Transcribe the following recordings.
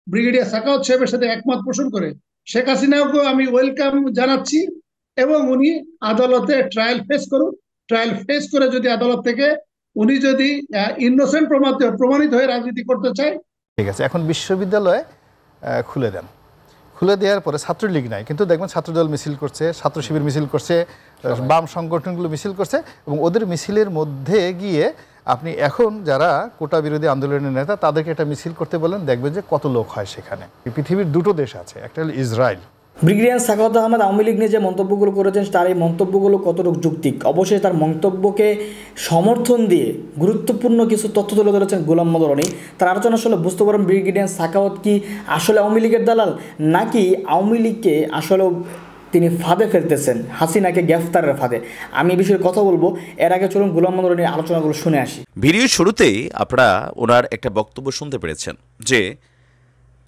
Brigadier Sakhawat সাহেবের সাথে একমত পোষণ করে। শেখ হাসিনাকে আমি ওয়েলকাম জানাচ্ছি, এবং উনি আদালতে ট্রায়াল ফেস করুন। ট্রায়াল ফেস করে যদি আদালত থেকে উনি যদি ইনোসেন্ট প্রমাণিত হয়ে রাজনীতি করতে চায়। ঠিক আছে, এখন বিশ্ববিদ্যালয়ে খুলে দেন। খুলে দেওয়ার পরে ছাত্রলীগ নাই, কিন্তু দেখবেন ছাত্রদল মিছিল করছে, ছাত্র শিবির মিছিল করছে, বাম সংগঠনগুলো মিছিল করছে, এবং ওদের মিছিলের মধ্যে গিয়ে আপনি এখন যারা কোটা বিরোধী আন্দোলনের নেতা তাদেরকে একটা মিছিল করতে বলেন, দেখবেন যে কত লোক হয় সেখানে। পৃথিবীর দুটো দেশ আছে, একটা হলো ইসরায়েল। ব্রিগেডিয়ার সাখাওয়াত আহমেদ আওয়ামী লীগ নিয়ে যে মন্তব্যগুলো করেছেন, তার এই মন্তব্যগুলো কতটুকু যৌক্তিক? অবশ্যই তার মন্তব্যকে সমর্থন দিয়ে গুরুত্বপূর্ণ কিছু তথ্য তুলে ধরেছেন গোলাম মোহাম্মদ রনি। তার আলোচনা আসলে বুঝতে পারেন ব্রিগেডিয়ার সাখাওয়াত কি আসলে আওয়ামী লীগের দালাল, নাকি আওয়ামী লীগকে আসলে তিনি ফাঁদে ফেলতেছেন, হাসিনাকে গ্রেফতারের ফাঁদে। আমি এই বিষয়ে কথা বলবো, এর আগে চলুন গোলাম মোহাম্মদ রনির আলোচনাগুলো শুনে আসি। ভিডিওর শুরুতেই আপনারা ওনার একটা বক্তব্য শুনতে পেরেছেন যে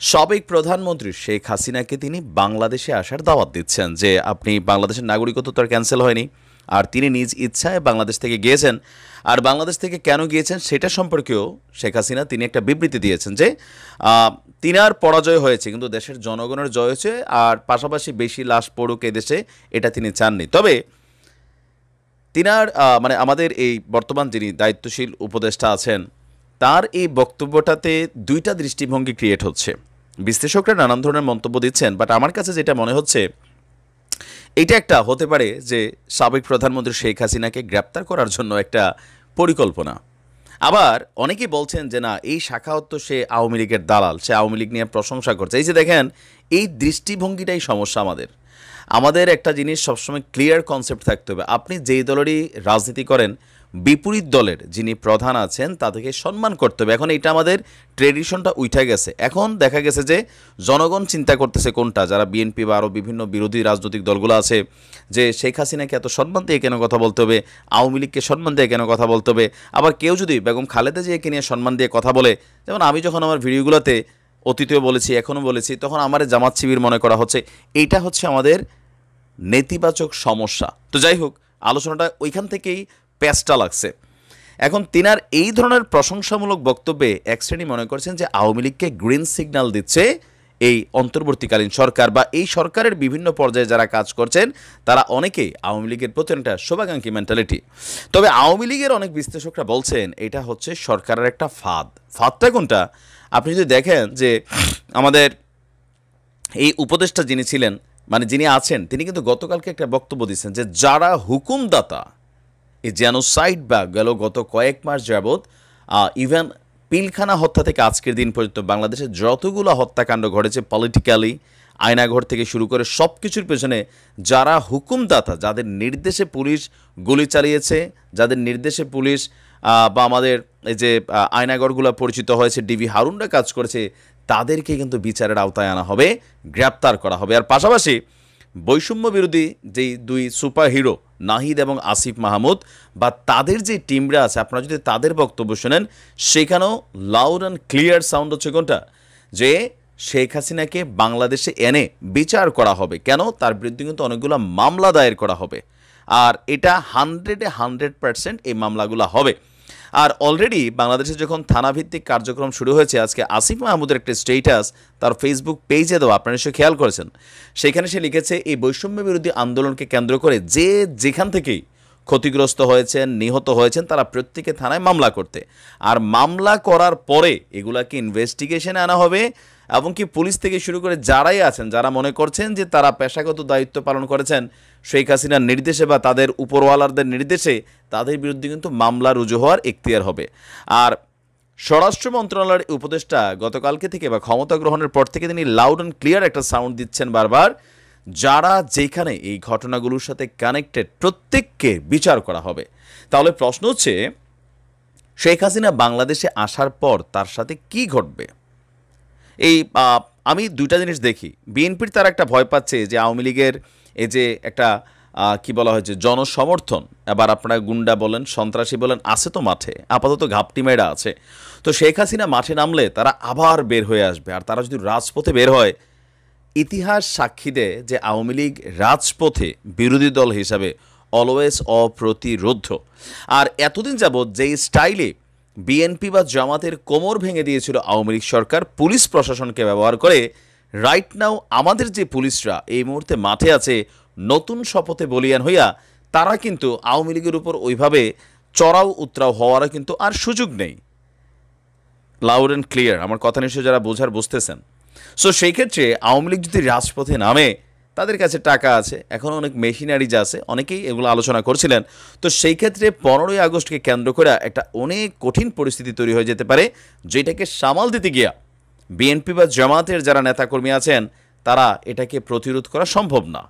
সাবেক প্রধানমন্ত্রী শেখ হাসিনাকে তিনি বাংলাদেশে আসার দাওয়াত দিচ্ছেন, যে আপনি বাংলাদেশের নাগরিকত্ব তো আর ক্যান্সেল হয়নি, আর তিনি নিজ ইচ্ছায় বাংলাদেশ থেকে গিয়েছেন। আর বাংলাদেশ থেকে কেন গিয়েছেন সেটা সম্পর্কেও শেখ হাসিনা তিনি একটা বিবৃতি দিয়েছেন যে তিনার পরাজয় হয়েছে, কিন্তু দেশের জনগণের জয় হয়েছে, আর পাশাপাশি বেশি লাশ পড়ুক এদেশে, এটা তিনি চাননি। তবে তিনার মানে আমাদের এই বর্তমান যিনি দায়িত্বশীল উপদেষ্টা আছেন, তার এই বক্তব্যটাতে দুইটা দৃষ্টিভঙ্গি ক্রিয়েট হচ্ছে। বিশ্লেষকরা নানান ধরনের মন্তব্য দিচ্ছেন, বাট আমার কাছে যেটা মনে হচ্ছে এটা একটা হতে পারে যে সাবেক প্রধানমন্ত্রী শেখ হাসিনাকে গ্রেপ্তার করার জন্য একটা পরিকল্পনা। আবার অনেকেই বলছেন যে না, এই সাখাওয়াত তো সে আওয়ামী লীগের দালাল, সে আওয়ামী লীগ নিয়ে প্রশংসা করছে। এই যে দেখেন, এই দৃষ্টিভঙ্গিটাই সমস্যা আমাদের। আমাদের একটা জিনিস সবসময় ক্লিয়ার কনসেপ্ট থাকতে হবে, আপনি যেই দলেরই রাজনীতি করেন, বিপরীত দলের যিনি প্রধান আছেন তাদেরকে সম্মান করতে হবে। এখন এটা আমাদের ট্রেডিশনটা উঠে গেছে। এখন দেখা গেছে যে জনগণ চিন্তা করতেছে কোনটা, যারা বিএনপি বা আরও বিভিন্ন বিরোধী রাজনৈতিক দলগুলো আছে, যে শেখ হাসিনাকে এত সম্মান দিয়ে কেন কথা বলতে হবে, আওয়ামী লীগকে সম্মান দিয়ে কেন কথা বলতে হবে। আবার কেউ যদি বেগম খালেদা জিয়াকে নিয়ে সম্মান দিয়ে কথা বলে, যেমন আমি যখন আমার ভিডিওগুলোতে অতীতেও বলেছি, এখনও বলেছি, তখন আমার জামাত শিবির মনে করা হচ্ছে। এইটা হচ্ছে আমাদের নেতিবাচক সমস্যা। তো যাই হোক, আলোচনাটা ওইখান থেকেই প্যাচটা লাগছে। এখন তিনার এই ধরনের প্রশংসামূলক বক্তব্যে এক শ্রেণী মনে করছেন যে আওয়ামী লীগকে গ্রিন সিগন্যাল দিচ্ছে এই অন্তর্বর্তীকালীন সরকার, বা এই সরকারের বিভিন্ন পর্যায়ে যারা কাজ করছেন তারা অনেকেই আওয়ামী লীগের প্রতি একটা শুভাকাঙ্ক্ষী মেন্টালিটি। তবে আওয়ামী লীগের অনেক বিশ্লেষকরা বলছেন এটা হচ্ছে সরকারের একটা ফাঁদ। ফাঁদটা কোনটা? আপনি যদি দেখেন যে আমাদের এই উপদেষ্টা যিনি ছিলেন, মানে যিনি আছেন, তিনি কিন্তু গতকালকে একটা বক্তব্য দিচ্ছেন যে যারা হুকুমদাতা, এই জেনোসাইড বা গেল গত কয়েক মাস যাবৎ ইভেন পিলখানা হত্যা থেকে আজকের দিন পর্যন্ত বাংলাদেশে যতগুলো হত্যাকাণ্ড ঘটেছে, পলিটিক্যালি আয়নাঘর থেকে শুরু করে সব কিছুর পেছনে যারা হুকুমদাতা, যাদের নির্দেশে পুলিশ গুলি চালিয়েছে, যাদের নির্দেশে পুলিশ বা আমাদের এই যে আয়নাঘরগুলো পরিচিত হয়েছে, ডিবি হারুনরা কাজ করেছে, তাদেরকে কিন্তু বিচারের আওতায় আনা হবে, গ্রেপ্তার করা হবে। আর পাশাপাশি বৈষম্য বিরোধী যেই দুই সুপার হিরো নাহিদ এবং আসিফ মাহমুদ বা তাদের যে টিমরা আছে, আপনারা যদি তাদের বক্তব্য শোনেন, সেখানেও লাউড অ্যান্ড ক্লিয়ার সাউন্ড হচ্ছে কোনটা, যে শেখ হাসিনাকে বাংলাদেশে এনে বিচার করা হবে। কেন? তার বিরুদ্ধে কিন্তু অনেকগুলো মামলা দায়ের করা হবে, আর এটা 100% এই মামলাগুলো হবে। আর অলরেডি বাংলাদেশে যখন থানাভিত্তিক কার্যক্রম শুরু হয়েছে, আজকে আসিফ মাহমুদের একটা স্টেটাস তার ফেসবুক পেজে দেওয়া, আপনারা নিশ্চয়ই খেয়াল করেছেন, সেখানে সে লিখেছে এই বৈষম্য বিরোধী আন্দোলনকে কেন্দ্র করে যে যেখান থেকেই ক্ষতিগ্রস্ত হয়েছেন, নিহত হয়েছেন, তারা প্রত্যেকে থানায় মামলা করতে, আর মামলা করার পরে এগুলাকে ইনভেস্টিগেশনে আনা হবে, এবং কি পুলিশ থেকে শুরু করে যারাই আছেন, যারা মনে করছেন যে তারা পেশাগত দায়িত্ব পালন করেছেন শেখ হাসিনার নির্দেশে বা তাদের উপরওয়ালাদের নির্দেশে, তাদের বিরুদ্ধে কিন্তু মামলা রুজু হওয়ার এখতিয়ার হবে। আর স্বরাষ্ট্র মন্ত্রণালয়ের উপদেষ্টা গতকালকে থেকে বা ক্ষমতা গ্রহণের পর থেকে তিনি লাউড অ্যান্ড ক্লিয়ার একটা সাউন্ড দিচ্ছেন বারবার, যারা যেখানে এই ঘটনাগুলোর সাথে কানেক্টেড প্রত্যেককে বিচার করা হবে। তাহলে প্রশ্ন হচ্ছে, শেখ হাসিনা বাংলাদেশে আসার পর তার সাথে কি ঘটবে? এই আমি দুইটা জিনিস দেখি। বিএনপির তারা একটা ভয় পাচ্ছে যে আওয়ামী লীগের এই যে একটা কি বলা হয়েছে জনসমর্থন, এবার আপনারা গুন্ডা বলেন, সন্ত্রাসী বলেন, আছে তো মাঠে, আপাতত ঘাপটি মেয়েরা আছে। তো শেখ হাসিনা মাঠে নামলে তারা আবার বের হয়ে আসবে, আর তারা যদি রাজপথে বের হয়, ইতিহাস সাক্ষী দেয় যে আওয়ামী লীগ রাজপথে বিরোধী দল হিসাবে অলওয়েজ অপ্রতিরোধ্য। আর এতদিন যাবৎ যেই স্টাইলে বিএনপি বা জামাতের কোমর ভেঙে দিয়েছিল আওয়ামী লীগ সরকার পুলিশ প্রশাসনকে ব্যবহার করে। রাইট নাও আমাদের যে পুলিশরা এই মুহূর্তে মাঠে আছে নতুন শপথে বলিয়ান হইয়া, তারা কিন্তু আওয়ামী লীগের উপর ওইভাবে চড়াও উতরাও হওয়ারও কিন্তু আর সুযোগ নেই। লাউড অ্যান্ড ক্লিয়ার, আমার কথা নিশ্চয় যারা বোঝার বুঝতেছেন। সো সেই ক্ষেত্রে আওয়ামী লীগ যদি রাজপথে নামে, তাদের কাছে টাকা আছে, এখন অনেক মেশিনারিজ আছে, অনেকেই এগুলো আলোচনা করছিলেন। তো সেই ক্ষেত্রে 15ই আগস্টকে কেন্দ্র করে একটা অনেক কঠিন পরিস্থিতি তৈরি হয়ে যেতে পারে, যেটাকে সামাল দিতে গিয়া বিএনপি বা জামাতের যারা নেতাকর্মী আছেন তারা এটাকে প্রতিরোধ করা সম্ভব না।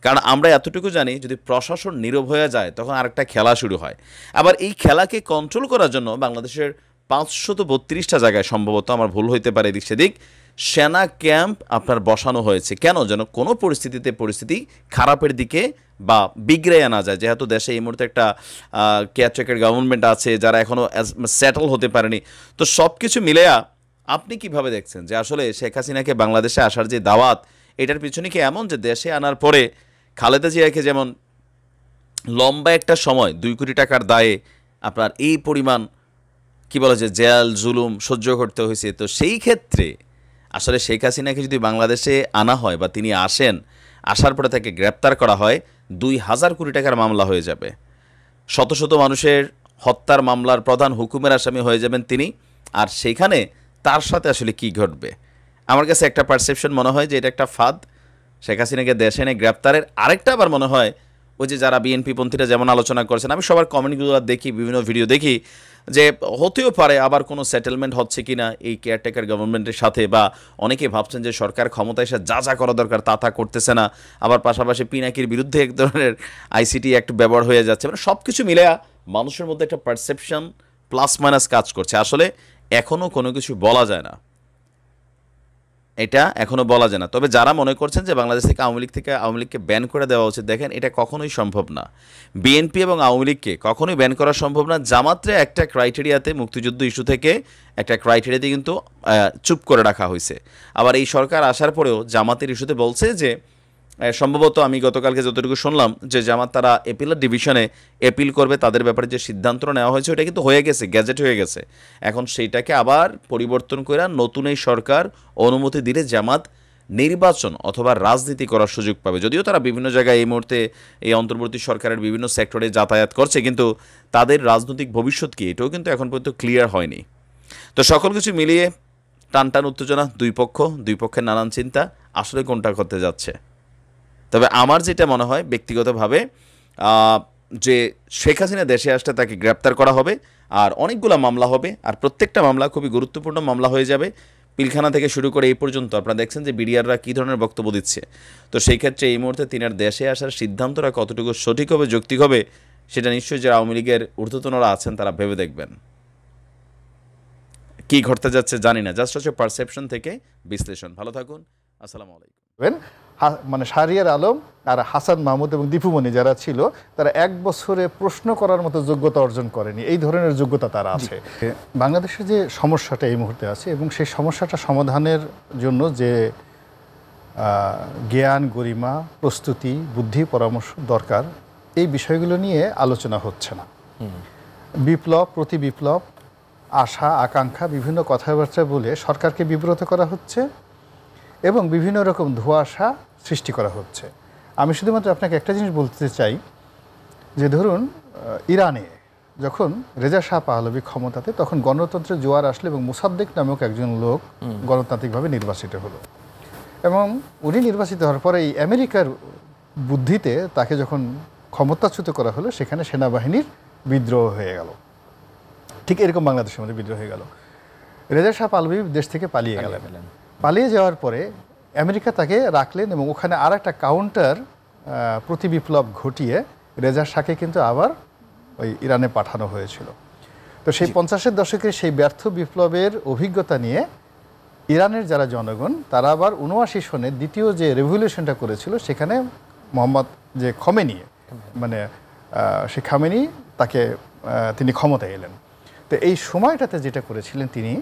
কারণ আমরা এতটুকু জানি, যদি প্রশাসন নীরব হয়ে যায় তখন আরেকটা খেলা শুরু হয়। আবার এই খেলাকে কন্ট্রোল করার জন্য বাংলাদেশের 532টা জায়গায়, সম্ভবত আমার ভুল হইতে পারে এদিক সেদিক, সেনা ক্যাম্প আপনার বসানো হয়েছে। কেন? যেন কোনো পরিস্থিতিতে পরিস্থিতি খারাপের দিকে বা বিগড়ে না যায়। যেহেতু দেশে এই মুহূর্তে একটা কেয়ারটেকার গভর্নমেন্ট আছে, যারা এখনও সেটেল হতে পারেনি। তো সব কিছু মিলেয়া আপনি কিভাবে দেখছেন যে আসলে শেখ হাসিনাকে বাংলাদেশে আসার যে দাওয়াত, এটার পিছনে কি এমন যে দেশে আনার পরে খালেদা জিয়াকে যেমন লম্বা একটা সময় 2 কোটি টাকার দায়ে আপনার এই পরিমাণ কি বলা যায় জেল জুলুম সহ্য করতে হয়েছে, তো সেই ক্ষেত্রে আসলে শেখ হাসিনাকে যদি বাংলাদেশে আনা হয় বা তিনি আসেন, আসার পরে তাকে গ্রেপ্তার করা হয়, 2000 কোটি টাকার মামলা হয়ে যাবে। শত শত মানুষের হত্যার মামলার প্রধান হুকুমের আসামি হয়ে যাবেন তিনি। আর সেইখানে তার সাথে আসলে কি ঘটবে? আমার কাছে একটা পারসেপশন মনে হয় যে এটা একটা ফাঁদ, শেখ হাসিনাকে দেশে এনে গ্রেপ্তারের। আরেকটা আবার মনে হয় ওই যে যারা বিএনপি পন্থীরা যেমন আলোচনা করছেন, আমি সবার কমেন্টগুলো দেখি, বিভিন্ন ভিডিও দেখি, যে হতেও পারে আবার কোনো সেটেলমেন্ট হচ্ছে কি না এই কেয়ারটেকার গভর্নমেন্টের সাথে, বা অনেকে ভাবছেন যে সরকার ক্ষমতায় এসে যা যা করা দরকার তা করতেছে না, আবার পাশাপাশি পিনাকির বিরুদ্ধে এক ধরনের আইসিটি অ্যাক্ট ব্যবহার হয়ে যাচ্ছে। মানে সব কিছু মিলে মানুষের মধ্যে একটা পারসেপশন প্লাস মাইনাস কাজ করছে। আসলে এখনও কোনো কিছু বলা যায় না, এটা এখনও বলা যায় না। তবে যারা মনে করছেন যে বাংলাদেশ থেকে আওয়ামী লীগকে ব্যান করে দেওয়া উচিত, দেখেন এটা কখনোই সম্ভব না। বিএনপি এবং আওয়ামী লীগকে কখনোই ব্যান করা সম্ভব না। জামাতরে একটা ক্রাইটেরিয়াতে, মুক্তিযুদ্ধ ইস্যু থেকে একটা ক্রাইটেরিয়াতে কিন্তু চুপ করে রাখা হয়েছে। আবার এই সরকার আসার পরেও জামাতের ইস্যুতে বলছে যে সম্ভবত, আমি গতকালকে যতটুকু শুনলাম, যে জামাত তারা এপিলের ডিভিশনে এপিল করবে, তাদের ব্যাপারে যে সিদ্ধান্ত নেওয়া হয়েছে ওটা কিন্তু হয়ে গেছে, গ্যাজেট হয়ে গেছে। এখন সেইটাকে আবার পরিবর্তন করে নতুন এই সরকার অনুমতি দিলে জামাত নির্বাচন অথবা রাজনীতি করার সুযোগ পাবে। যদিও তারা বিভিন্ন জায়গায় এই মুহূর্তে এই অন্তর্বর্তী সরকারের বিভিন্ন সেক্টরে যাতায়াত করছে, কিন্তু তাদের রাজনৈতিক ভবিষ্যৎ কি এটাও কিন্তু এখন পর্যন্ত ক্লিয়ার হয়নি। তো সকল কিছু মিলিয়ে টানটান উত্তেজনা, দুই পক্ষের নানান চিন্তা, আসলে কোনটা করতে যাচ্ছে। তবে আমার যেটা মনে হয় ব্যক্তিগতভাবে, যে শেখ হাসিনা দেশে আসলে তাকে গ্রেপ্তার করা হবে, আর অনেকগুলো মামলা হবে, আর প্রত্যেকটা মামলা খুবই গুরুত্বপূর্ণ মামলা হয়ে যাবে। পিলখানা থেকে শুরু করে এই পর্যন্ত আপনারা দেখছেন যে বিডিআররা কী ধরনের বক্তব্য দিচ্ছে। তো সেই ক্ষেত্রে এই মুহূর্তে তিনার দেশে আসার সিদ্ধান্তটা কতটুকু সঠিক হবে, যৌক্তিক হবে, সেটা নিশ্চয়ই যারা আওয়ামী লীগের ঊর্ধ্বতনরা আছেন তারা ভেবে দেখবেন। কি ঘটতে যাচ্ছে জানি না, জাস্ট হচ্ছে পারসেপশন থেকে বিশ্লেষণ। ভালো থাকুন, আসসালামু আলাইকুম। মানে শাহরিয়ার আলম আর হাসান মাহমুদ এবং দীপুমণি যারা ছিল, তারা 1 বছরে প্রশ্ন করার মতো যোগ্যতা অর্জন করেনি। এই ধরনের যোগ্যতা তারা আছে। বাংলাদেশের যে সমস্যাটা এই মুহূর্তে আছে, এবং সেই সমস্যাটা সমাধানের জন্য যে জ্ঞান, গরিমা, প্রস্তুতি, বুদ্ধি, পরামর্শ দরকার, এই বিষয়গুলো নিয়ে আলোচনা হচ্ছে না। বিপ্লব, প্রতি বিপ্লব, আশা আকাঙ্ক্ষা, বিভিন্ন কথাবার্তা বলে সরকারকে বিব্রত করা হচ্ছে এবং বিভিন্ন রকম ধোঁয়াশা সৃষ্টি করা হচ্ছে। আমি শুধুমাত্র আপনাকে একটা জিনিস বলতে চাই, যে ধরুন ইরানে যখন রেজা শাহ পাহলভি ক্ষমতাতে, তখন গণতন্ত্রের জোয়ার আসলো এবং মোসাদ্দেক নামক একজন লোক গণতান্ত্রিকভাবে নির্বাচিত হলো, এবং উনি নির্বাচিত হওয়ার পরে এই আমেরিকার বুদ্ধিতে তাকে যখন ক্ষমতাচ্যুত করা হলো, সেখানে সেনাবাহিনীর বিদ্রোহ হয়ে গেল। ঠিক এরকম বাংলাদেশের মধ্যে বিদ্রোহ হয়ে গেল। রেজা শাহ পাহলভি দেশ থেকে পালিয়ে গেলেন। পালিয়ে যাওয়ার পরে আমেরিকা তাকে রাখলেন, এবং ওখানে আর একটা কাউন্টার প্রতি বিপ্লব ঘটিয়ে রেজা শাহকে কিন্তু আবার ওই ইরানে পাঠানো হয়েছিল। তো সেই 50-এর দশকের সেই ব্যর্থ বিপ্লবের অভিজ্ঞতা নিয়ে ইরানের যারা জনগণ, তারা আবার 79 সনে দ্বিতীয় যে রেভলিউশনটা করেছিল, সেখানে মোহাম্মদ যে খমেনি, মানে সে খামেনি, তিনি ক্ষমতায় এলেন। তো এই সময়টাতে যেটা করেছিলেন তিনি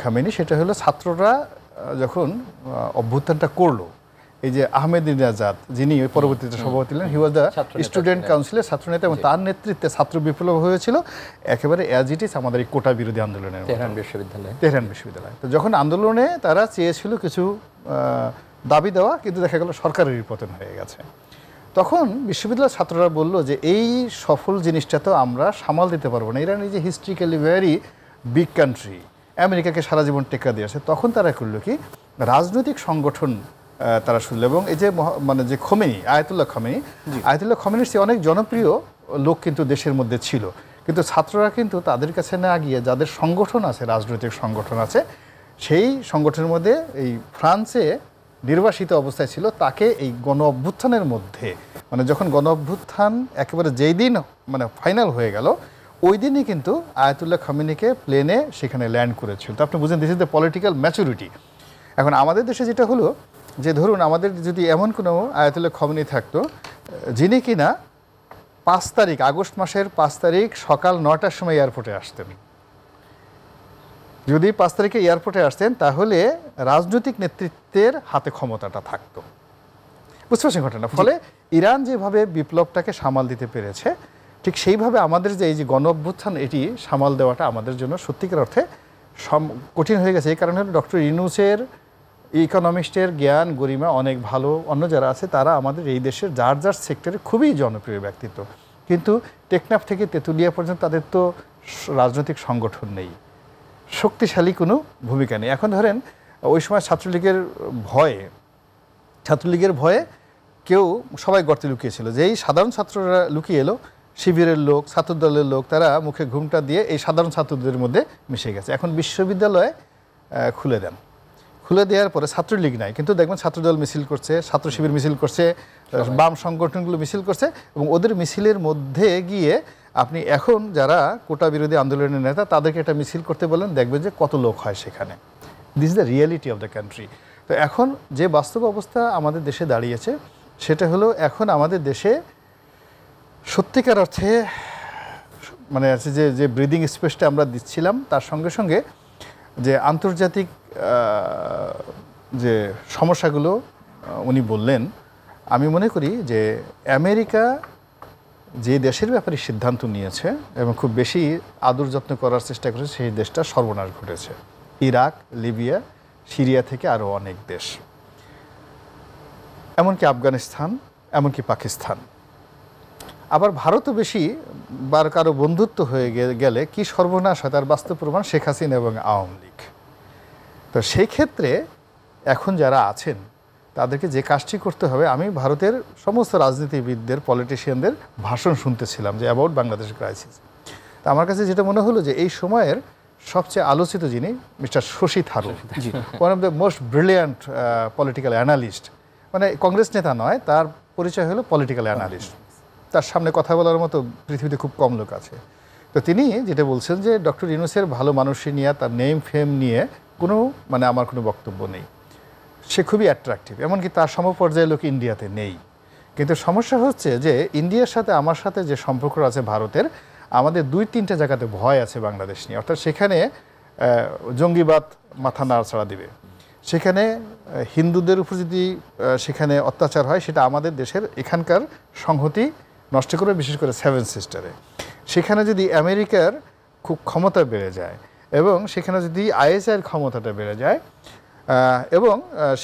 খামেনি, সেটা হলো ছাত্ররা যখন অভ্যুত্থানটা করলো, এই যে আহমেদিনেজাদ, যিনি ওই পরবর্তীতে সভাপতি ছিলেন, হি ওয়াজ দ্য স্টুডেন্ট কাউন্সিলের ছাত্রনেতা, এবং তার নেতৃত্বে ছাত্র বিপ্লব হয়েছিল একেবারে অ্যাজ ইট ইজ আমাদের এই কোটা বিরোধী আন্দোলনের তেহরান বিশ্ববিদ্যালয়। তো যখন আন্দোলনে তারা চেয়েছিল কিছু দাবি দেওয়া, কিন্তু দেখা গেল সরকারেরই পতন হয়ে গেছে, তখন বিশ্ববিদ্যালয়ের ছাত্ররা বলল যে এই সফল জিনিসটা তো আমরা সামাল দিতে পারবো না। Iran is a historically very big country, আমেরিকাকে সারা জীবন টেক্কা দিয়ে আসে। তখন তারা করলো কি, রাজনৈতিক সংগঠন তারা শুনলো, এবং এই যে মানে যে খোমেনি, আয়াতুল্লাহ খোমেনির চেয়ে অনেক জনপ্রিয় লোক কিন্তু দেশের মধ্যে ছিল, কিন্তু ছাত্ররা কিন্তু তাদের কাছে না গিয়ে যাদের সংগঠন আছে, রাজনৈতিক সংগঠন আছে, সেই সংগঠনের মধ্যে এই ফ্রান্সে নির্বাসিত অবস্থায় ছিল, তাকে এই গণ অভ্যুত্থানের মধ্যে, মানে যখন গণ অভ্যুত্থান একেবারে যেই দিন মানে ফাইনাল হয়ে গেল, ওই দিনই কিন্তু আয়াতুল্লাহ খোমেনিকে প্লেনে সেখানে ল্যান্ড করেছিল। তো আপনি বুঝেন, this is the political maturity. এখন আমাদের দেশে যেটা হলো যে, ধরুন আমাদের যদি এমন কোনো আয়াতুল্লাহ খোমেনি থাকতো যিনি কিনা 5 তারিখ, আগস্ট মাসের 5 তারিখ সকাল 9টার সময় এয়ারপোর্টে আসতেন, যদি 5 তারিখে এয়ারপোর্টে আসতেন, তাহলে রাজনৈতিক নেতৃত্বের হাতে ক্ষমতাটা থাকতো। বুঝতে পারছেন ঘটনা? ফলে ইরান যেভাবে বিপ্লবটাকে সামাল দিতে পেরেছে, ঠিক সেইভাবে আমাদের যে এই যে গণ অভ্যুত্থান, এটি সামাল দেওয়াটা আমাদের জন্য সত্যিকার অর্থে কঠিন হয়ে গেছে। এই কারণে ডক্টর ইউনূসের, ইকোনমিস্টের জ্ঞান গরিমা অনেক ভালো, অন্য যারা আছে তারা আমাদের এই দেশের যার যার সেক্টরে খুবই জনপ্রিয় ব্যক্তিত্ব, কিন্তু টেকনাফ থেকে তেঁতুলিয়া পর্যন্ত তাদের তো রাজনৈতিক সংগঠন নেই, শক্তিশালী কোনো ভূমিকা নেই। এখন ধরেন ওই সময় ছাত্রলীগের ভয়ে কেউ সবাই গর্তে লুকিয়েছিল, যেই সাধারণ ছাত্ররা লুকিয়ে এলো, শিবিরের লোক, ছাত্রদলের লোক, তারা মুখে ঘুমটা দিয়ে এই সাধারণ ছাত্রদের মধ্যে মিশে গেছে। এখন বিশ্ববিদ্যালয়ে খুলে দেওয়ার পরে ছাত্রলীগ নাই, কিন্তু দেখবেন ছাত্রদল মিছিল করছে, ছাত্র শিবির মিছিল করছে, বাম সংগঠনগুলো মিছিল করছে, এবং ওদের মিছিলের মধ্যে গিয়ে আপনি এখন যারা কোটা বিরোধী আন্দোলনের নেতা তাদেরকে একটা মিছিল করতে বলেন, দেখবেন যে কত লোক হয় সেখানে। This is the reality of the country. তো এখন যে বাস্তব অবস্থা আমাদের দেশে দাঁড়িয়েছে, সেটা হলো এখন আমাদের দেশে সত্যিকার অর্থে মানে আছে যে ব্রিদিং স্পেসটা আমরা দিচ্ছিলাম, তার সঙ্গে সঙ্গে যে আন্তর্জাতিক যে সমস্যাগুলো উনি বললেন, আমি মনে করি যে আমেরিকা যে দেশের ব্যাপারে সিদ্ধান্ত নিয়েছে এবং খুব বেশি আদর যত্ন করার চেষ্টা করেছে, সেই দেশটা সর্বনাশ ঘটেছে। ইরাক, লিবিয়া, সিরিয়া থেকে আরও অনেক দেশ, এমনকি আফগানিস্তান, এমনকি পাকিস্তান। আবার ভারতও বেশি বার কারো বন্ধুত্ব হয়ে গেলে কি সর্বনাশ হয় তার বাস্তব প্রমাণ শেখ হাসিনা এবং আওয়ামী লীগ। তো সেই ক্ষেত্রে এখন যারা আছেন তাদেরকে যে কাজটি করতে হবে, আমি ভারতের সমস্ত রাজনীতিবিদদের, পলিটিশিয়ানদের ভাষণ শুনতেছিলাম যে অ্যাবাউট বাংলাদেশ ক্রাইসিস। তা আমার কাছে যেটা মনে হলো যে এই সময়ের সবচেয়ে আলোচিত যিনি mister Shashi Tharoor, one of the most brilliant political analyst, মানে কংগ্রেস নেতা নয়, তার পরিচয় হলো পলিটিক্যাল অ্যানালিস্ট। তার সামনে কথা বলার মতো পৃথিবীতে খুব কম লোক আছে। তো তিনি যেটা বলছেন যে ডক্টর ইউনূসের ভালো মানুষই নিয়ে, তার নেম ফেম নিয়ে কোনো মানে আমার কোনো বক্তব্য নেই, সে খুবই অ্যাট্রাকটিভ, এমনকি তার সমপর্যায়ের লোক ইন্ডিয়াতে নেই। কিন্তু সমস্যা হচ্ছে যে ইন্ডিয়ার সাথে আমার সাথে যে সম্পর্ক আছে ভারতের, আমাদের 2-3টে জায়গাতে ভয় আছে বাংলাদেশ নিয়ে। অর্থাৎ সেখানে জঙ্গিবাদ মাথা নাড়াচাড়া দিবে, সেখানে হিন্দুদের উপর যদি সেখানে অত্যাচার হয়, সেটা আমাদের দেশের এখানকার সংহতি নষ্ট করবে, বিশেষ করে 7 সিস্টারে। সেখানে যদি আমেরিকার খুব ক্ষমতা বেড়ে যায়, এবং সেখানে যদি আইএসআইয়ের ক্ষমতাটা বেড়ে যায়, এবং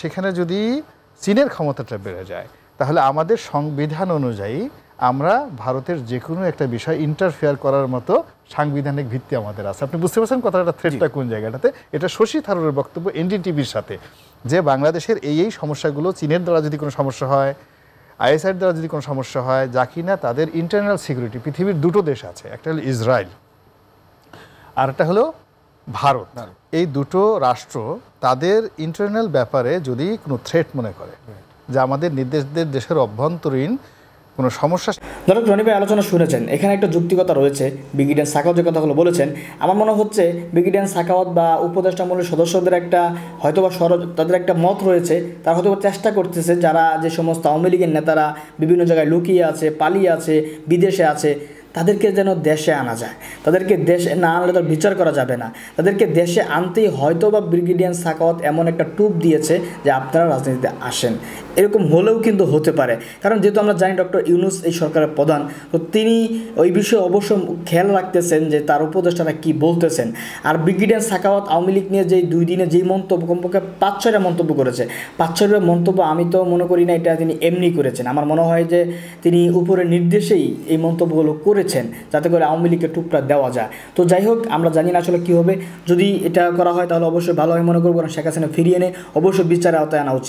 সেখানে যদি চীনের ক্ষমতাটা বেড়ে যায়, তাহলে আমাদের সংবিধান অনুযায়ী আমরা ভারতের যে কোনো একটা বিষয় ইন্টারফেয়ার করার মতো সাংবিধানিক ভিত্তি আমাদের আছে। আপনি বুঝতে পারছেন কথাটা, থ্রেটটা কোন জায়গাটাতে? এটা শশী থারুরের বক্তব্য এনডিটিভির সাথে, যে বাংলাদেশের এই সমস্যাগুলো চীনের দ্বারা যদি কোনো সমস্যা হয়, আইএসআইয়ের দ্বারা যদি কোনো সমস্যা হয়, যা কিনা তাদের ইন্টারনাল সিকিউরিটি, পৃথিবীর 2টো দেশ আছে, একটা হলো ইসরায়েল আর একটা হলো ভারত, এই 2টো রাষ্ট্র তাদের ইন্টারনাল ব্যাপারে যদি কোনো থ্রেট মনে করে যে আমাদের দেশের অভ্যন্তরীণ কোনো সমস্যা। ধরো রনি ভাই আলোচনা শুনেছেন, এখানে একটা যুক্তিকতা রয়েছে। ব্রিগেডিয়ার সাখাওয়াত যে কথাগুলো বলেছেন, আমার মনে হচ্ছে ব্রিগেডিয়ার সাখাওয়াত বা উপদেষ্টামণ্ডলীর সদস্যদের একটা হয়তোবা তাদের একটা মত রয়েছে, তারা হয়তো চেষ্টা করতেছে যারা যে সমস্ত আওয়ামী লীগের নেতারা বিভিন্ন জায়গায় লুকিয়ে আছে, পালিয়ে আছে, বিদেশে আছে, তাদেরকে যেন দেশে আনা যায়। তাদেরকে দেশে না আনলে তার বিচার করা যাবে না। তাদেরকে দেশে আনতেই হয়তো বা ব্রিগেডিয়ার সাখাওয়াত এমন একটা টুপ দিয়েছে যে আপনারা রাজনীতিতে আসেন, এরকম হলেও কিন্তু হতে পারে। কারণ যেহেতু আমরা জানি ডক্টর ইউনূস এই সরকারের প্রধান, তো তিনি ওই বিষয়ে অবশ্য খেয়াল রাখতেছেন যে তার উপদেষ্টারা কি বলতেছেন। আর ব্রিগেডিয়ার সাখাওয়াত আওয়ামী লীগ নিয়ে যেই 2 দিনে যেই মন্তব্য, কমপক্ষে 5-6টা মন্তব্য করেছে, 5-6টা মন্তব্য আমি তো মনে করি না এটা তিনি এমনি করেছেন। আমার মনে হয় যে তিনি উপরের নির্দেশেই এই মন্তব্যগুলো করেছেন যাতে করে আওয়ামী লীগকে টুকরা দেওয়া যায়। তো যাই হোক, আমরা জানি না আসলে কী হবে। যদি এটা করা হয় তাহলে অবশ্যই ভালো হয় মনে করবো, কারণ শেখ হাসিনা ফিরিয়ে এনে অবশ্যই বিচারের আওতায় আনা উচিত।